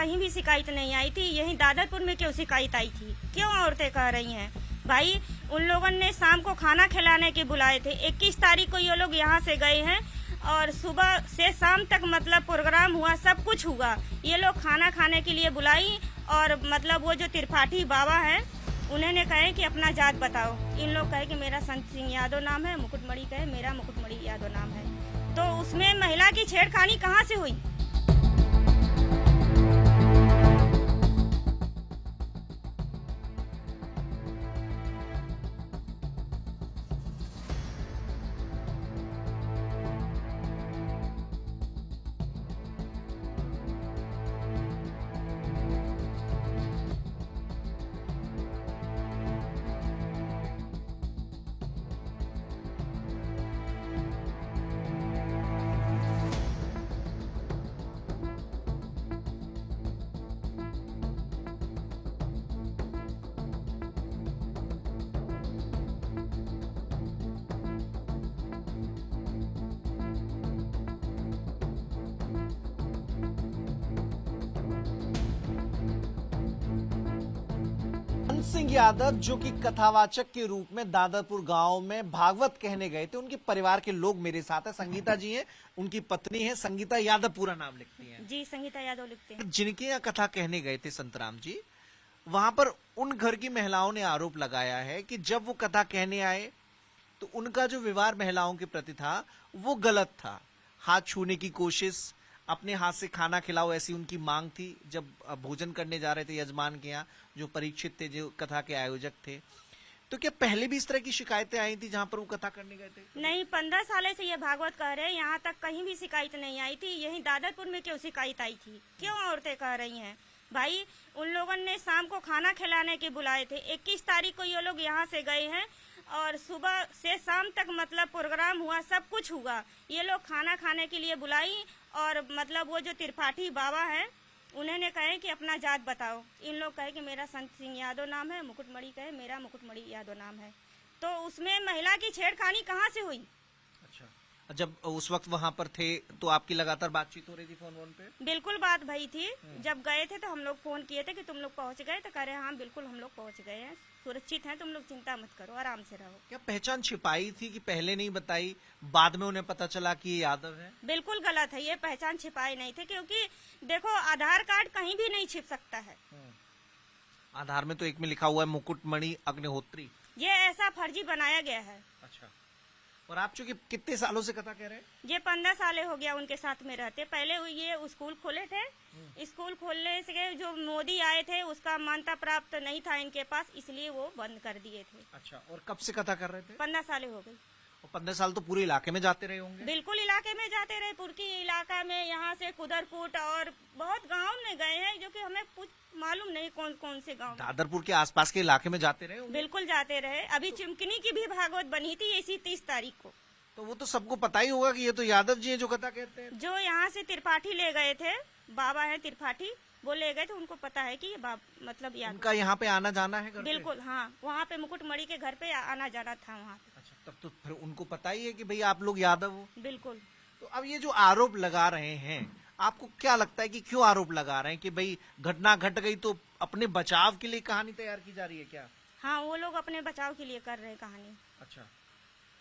कहीं भी शिकायत नहीं आई थी, यही दादरपुर में क्यों शिकायत आई थी? क्यों औरतें कह रही हैं? भाई उन लोगों ने शाम को खाना खिलाने के बुलाए थे, 21 तारीख को ये लोग यहाँ से गए हैं और सुबह से शाम तक मतलब प्रोग्राम हुआ, सब कुछ हुआ। ये लोग खाना खाने के लिए बुलाई और मतलब वो जो त्रिपाठी बाबा हैं उन्होंने कहे कि अपना जात बताओ। इन लोग कहे कि मेरा संत सिंह यादव नाम है, मुकुटमणि कहे मेरा मुकुटमणि यादव नाम है। तो उसमें महिला की छेड़खानी कहाँ से हुई? सिंह यादव जो कि कथावाचक के रूप में दादरपुर गांव में भागवत कहने गए थे, उनके परिवार के लोग मेरे साथ है। संगीता जी हैं, उनकी पत्नी है संगीता यादव, पूरा नाम लिखती हैं जी, संगीता यादव लिखते हैं। जिनके यहाँ कथा कहने गए थे संतराम जी, वहां पर उन घर की महिलाओं ने आरोप लगाया है कि जब वो कथा कहने आए तो उनका जो व्यवहार महिलाओं के प्रति था वो गलत था। हाथ छूने की कोशिश, अपने हाथ से खाना खिलाओ, ऐसी उनकी मांग थी। जब भोजन करने जा रहे थे यजमान के यहाँ, जो परीक्षित थे, जो कथा के आयोजक थे, तो क्या पहले भी इस तरह की शिकायतें आई थी जहाँ पर वो कथा करने गए थे? नहीं, 15 साल से ये भागवत कह रहे हैं, यहाँ तक कहीं भी शिकायत नहीं आई थी। यही दादरपुर में क्यों शिकायत आई थी? क्यों औरतें कह रही हैं? भाई उन लोगों ने शाम को खाना खिलाने के बुलाए थे, 21 तारीख को ये लोग यहाँ से गए हैं और सुबह से शाम तक मतलब प्रोग्राम हुआ, सब कुछ हुआ। ये लोग खाना खाने के लिए बुलाई और मतलब वो जो त्रिपाठी बाबा हैं उन्होंने कहे कि अपना जात बताओ। इन लोग कहे कि मेरा संत सिंह यादव नाम है, मुकुटमणि कहे मेरा मुकुटमणि यादव नाम है। तो उसमें महिला की छेड़खानी कहाँ से हुई? अच्छा, जब उस वक्त वहां पर थे तो आपकी लगातार बातचीत हो रही थी फोन पे? बिल्कुल बात भई थी। जब गए थे तो हम लोग फोन किए थे कि तुम लोग पहुंच गए, तो कह रहे हाँ बिल्कुल हम लोग पहुंच गए हैं, सुरक्षित हैं, तुम लोग चिंता मत करो, आराम से रहो। क्या पहचान छिपाई थी कि पहले नहीं बताई, बाद में उन्हें पता चला कि ये यादव है? बिल्कुल गलत है, ये पहचान छिपाई नहीं थे, क्योंकि देखो आधार कार्ड कहीं भी नहीं छिप सकता है। आधार में तो एक में लिखा हुआ है मुकुटमणि अग्निहोत्री। ये ऐसा फर्जी बनाया गया है। अच्छा, और आप चूंकि कितने सालों से कथा कह रहे हैं? ये 15 साल हो गया उनके साथ में रहते। पहले ये स्कूल खोले थे, स्कूल खोलने से जो मोदी आए थे उसका मान्यता प्राप्त नहीं था इनके पास, इसलिए वो बंद कर दिए थे। अच्छा, और कब से कथा कर रहे थे? 15 साल हो गई। और 15 साल तो पूरे इलाके में जाते रहे होंगे? बिल्कुल इलाके में जाते रहे, पुरकी इलाका में, यहाँ से कुदरपुट और बहुत गांव में गए हैं, जो कि हमें कुछ मालूम नहीं कौन कौन से गांव। दादरपुर के आसपास के इलाके में जाते रहे होंगे? बिल्कुल जाते रहे। अभी चिमकनी की भी भागवत बनी थी इसी 30 तारीख को। तो वो तो सबको पता ही होगा कि ये तो यादव जी हैं जो कथा कहते हैं। जो यहाँ से त्रिपाठी ले गए थे, बाबा है त्रिपाठी, वो ले गए थे, उनको पता है कि ये मतलब यादव। उनका यहाँ पे आना जाना है घर पे? बिल्कुल, हाँ, वहाँ पे मुकुटमणि के घर पे आना जाना था वहाँ पे। अच्छा, तब तो फिर उनको पता ही है कि भाई आप लोग यादव हो। बिल्कुल। तो अब ये जो आरोप लगा रहे हैं, आपको क्या लगता है कि क्यों आरोप लगा रहे हैं? कि भाई घटना घट गई तो अपने बचाव के लिए कहानी तैयार की जा रही है क्या? हाँ, वो लोग अपने बचाव के लिए कर रहे हैं कहानी। अच्छा,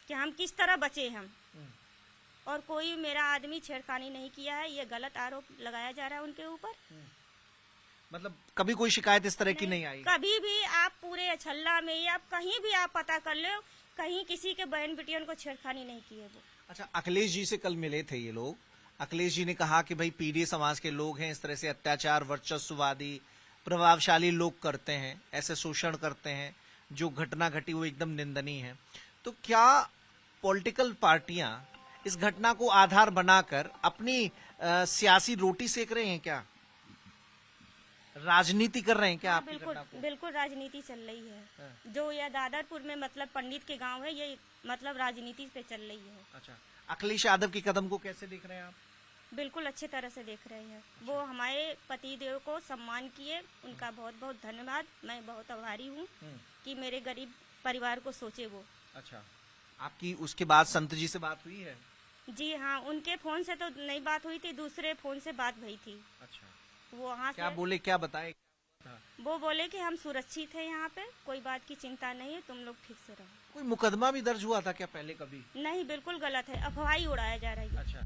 कि हम किस तरह बचे हम, और कोई मेरा आदमी छेड़खानी नहीं किया है, ये गलत आरोप लगाया जा रहा है उनके ऊपर। मतलब कभी कोई शिकायत इस तरह की नहीं आई? कभी भी आप पूरे अछल्ला में या कहीं भी आप पता कर लो, कहीं किसी के बहन बेटियों को छेड़खानी नहीं की है वो। अच्छा, अखिलेश जी से कल मिले थे ये लोग। अखिलेश जी ने कहा कि भाई पीढ़ी समाज के लोग हैं, इस तरह से अत्याचार वर्चस्ववादी प्रभावशाली लोग करते हैं, ऐसे शोषण करते हैं, जो घटना घटी वो एकदम निंदनीय है। तो क्या पॉलिटिकल पार्टियां इस घटना को आधार बनाकर अपनी सियासी रोटी सेक रहे हैं क्या? राजनीति कर रहे हैं क्या? आपकी बिल्कुल घटना को? बिल्कुल राजनीति चल रही है। जो यह दादरपुर में मतलब पंडित के गांव है, ये मतलब राजनीति पे चल रही है। अच्छा, अखिलेश यादव के कदम को कैसे देख रहे हैं आप? बिल्कुल अच्छे तरह से देख रहे हैं। वो हमारे पति देव को सम्मान किए, उनका बहुत बहुत धन्यवाद। मैं बहुत आभारी हूँ कि मेरे गरीब परिवार को सोचे वो। अच्छा, आपकी उसके बाद संत जी से बात हुई है? जी हाँ, उनके फोन से तो नहीं बात हुई थी, दूसरे फोन से बात भई थी। अच्छा, वो वहाँ क्या से बोले, क्या बताए? वो बोले कि हम सुरक्षित है यहाँ पे, कोई बात की चिंता नहीं है, तुम लोग ठीक से रहो। कोई मुकदमा भी दर्ज हुआ था क्या पहले कभी? नहीं, बिल्कुल गलत है, अफवाह ही उड़ाया जा रही है। अच्छा।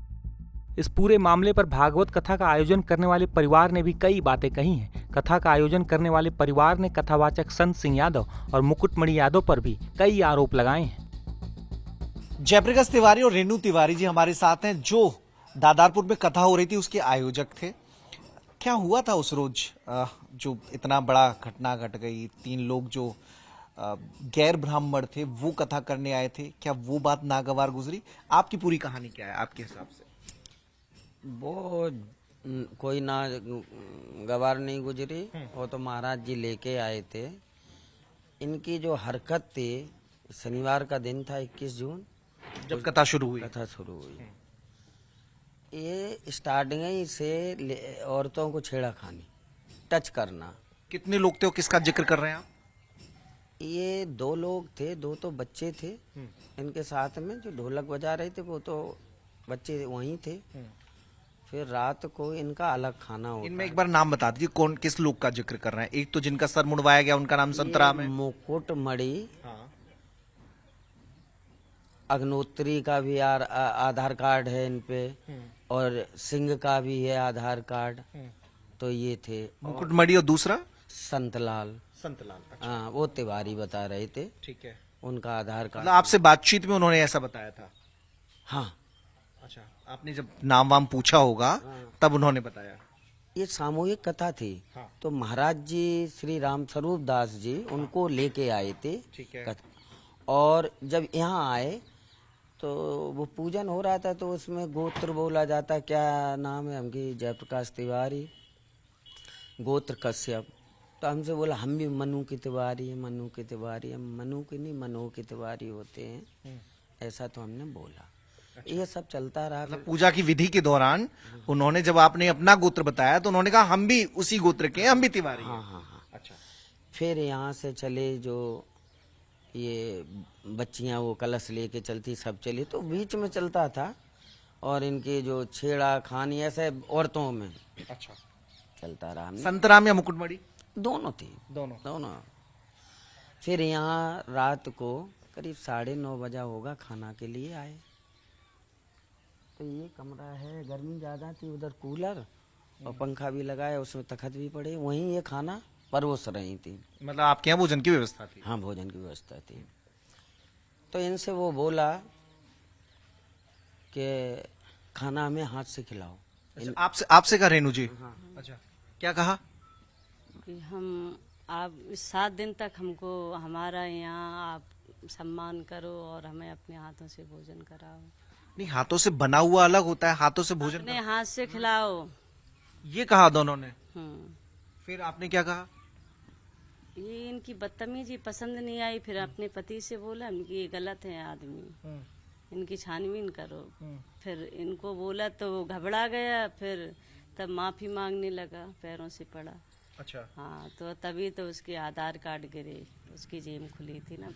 इस पूरे मामले पर भागवत कथा का आयोजन करने वाले परिवार ने भी कई बातें कही हैं। कथा का आयोजन करने वाले परिवार ने कथावाचक संत सिंह यादव और मुकुटमणि यादव पर भी कई आरोप लगाए हैं। जयप्रकाश तिवारी और रेणु तिवारी जी हमारे साथ हैं, जो दादारपुर में कथा हो रही थी उसके आयोजक थे। क्या हुआ था उस रोज जो इतना बड़ा घटना घट गई? 3 लोग जो गैर ब्राह्मण थे वो कथा करने आए थे, क्या वो बात नागवार गुजरी? आपकी पूरी कहानी क्या है आपके हिसाब से? वो कोई ना गवार नहीं गुजरी, वो तो महाराज जी लेके आए थे। इनकी जो हरकत थी, शनिवार का दिन था 21 जून जब कथा शुरू हुई। कथा शुरू हुई। ये स्टार्टिंग ही से औरतों को छेड़ाखानी, टच करना। कितने लोग थे, किसका जिक्र कर रहे हैं आप? ये 2 लोग थे, 2 तो बच्चे थे इनके साथ में, जो ढोलक बजा रहे थे वो तो बच्चे वहीं थे। फिर रात को इनका अलग खाना होता इनमें एक बार नाम बता दीजिए, कौन किस लोग का जिक्र कर रहे हैं? एक तो जिनका सर मुड़वाया गया उनका नाम संतराम है। मुकुटमणि, हाँ। अग्नोत्री का भी आधार कार्ड है इन पे, और सिंह का भी है आधार कार्ड। तो ये थे। मुकुटमणि और दूसरा संतलाल, संतलाल। हाँ, वो तिवारी बता रहे थे, ठीक है। उनका आधार कार्ड। मतलब आपसे बातचीत में उन्होंने ऐसा बताया था? हाँ, अच्छा, आपने जब नाम वाम पूछा होगा तब उन्होंने बताया? ये सामूहिक कथा थी। हाँ। तो महाराज जी श्री राम स्वरूप दास जी उनको लेके आए थे। ठीक है। और जब यहाँ आए तो वो पूजन हो रहा था, तो उसमें गोत्र बोला जाता, क्या नाम है हमकी? जयप्रकाश तिवारी, गोत्र कश्यप। तो हमसे बोला हम भी मनु के तिवारी हैं, मनु के तिवारी। हम मनु के नहीं, मनु के तिवारी होते हैं, ऐसा तो हमने बोला। अच्छा। ये सब चलता रहा। मतलब पूजा की विधि के दौरान उन्होंने जब आपने अपना गोत्र बताया तो उन्होंने कहा हम भी उसी गोत्र के हैं, हम भी तिवारी हैं। हाँ हाँ हाँ। अच्छा। फिर यहाँ से चले, जो ये बच्चियाँ वो कलश लेके चलती, सब चली, तो बीच में चलता था। और इनकी जो छेड़ा खानी ऐसे औरतों में अच्छा, चलता रहा। हमने संतराम या मुकुटमणि? दोनों थी, दोनों। फिर यहाँ रात को करीब 9:30 बजा होगा, खाना के लिए आए। तो ये कमरा है, गर्मी ज्यादा थी, उधर कूलर और पंखा भी लगाया, उसमें तखत भी पड़े, वहीं ये खाना परोस रही थी। मतलब आपके यहाँ भोजन की व्यवस्था थी? हाँ, भोजन की व्यवस्था थी। तो इनसे वो बोला कि खाना हमें हाथ से खिलाओ। अच्छा, आपसे कहा रेणु जी? अच्छा, क्या कहा? कि हम आप 7 दिन तक हमको हमारा यहाँ आप सम्मान करो और हमें अपने हाथों से भोजन कराओ। नहीं, हाथों से बना हुआ अलग होता है, हाथों से भोजन अपने हाथ से खिलाओ। ये कहा दोनों ने? फिर आपने क्या कहा? ये इनकी बदतमीजी पसंद नहीं आई। फिर अपने पति से बोला कि ये गलत है आदमी, इनकी छानबीन करो। फिर इनको बोला तो वो घबरा गया, फिर तब माफी मांगने लगा, पैरों से पड़ा। अच्छा। हाँ, तो तभी तो उसके आधार कार्ड गिरे, उसकी जेब खुली थी ना।